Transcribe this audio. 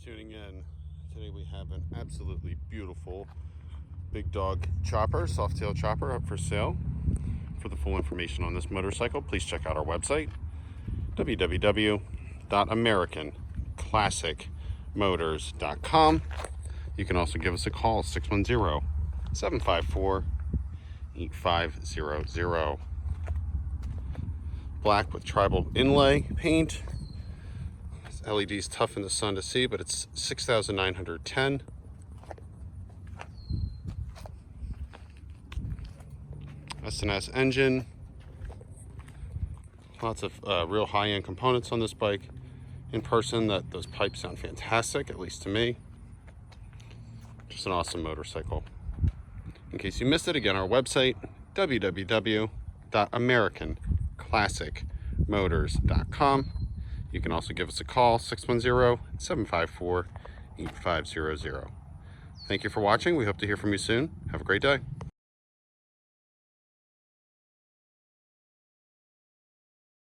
tuning in. Today we have an absolutely beautiful big dog chopper, Softail chopper, up for sale. For the full information on this motorcycle, please check out our website, www.americanclassicmotors.com. You can also give us a call, 610-754-8500. Black with tribal inlay paint. This LED's tough in the sun to see, but it's 6,910. S&S engine. Lots of real high-end components on this bike. In person, those pipes sound fantastic, at least to me. Just an awesome motorcycle. In case you missed it, again, our website, www.americanclassicmotors.com. You can also give us a call, 610-754-8500. Thank you for watching. We hope to hear from you soon. Have a great day.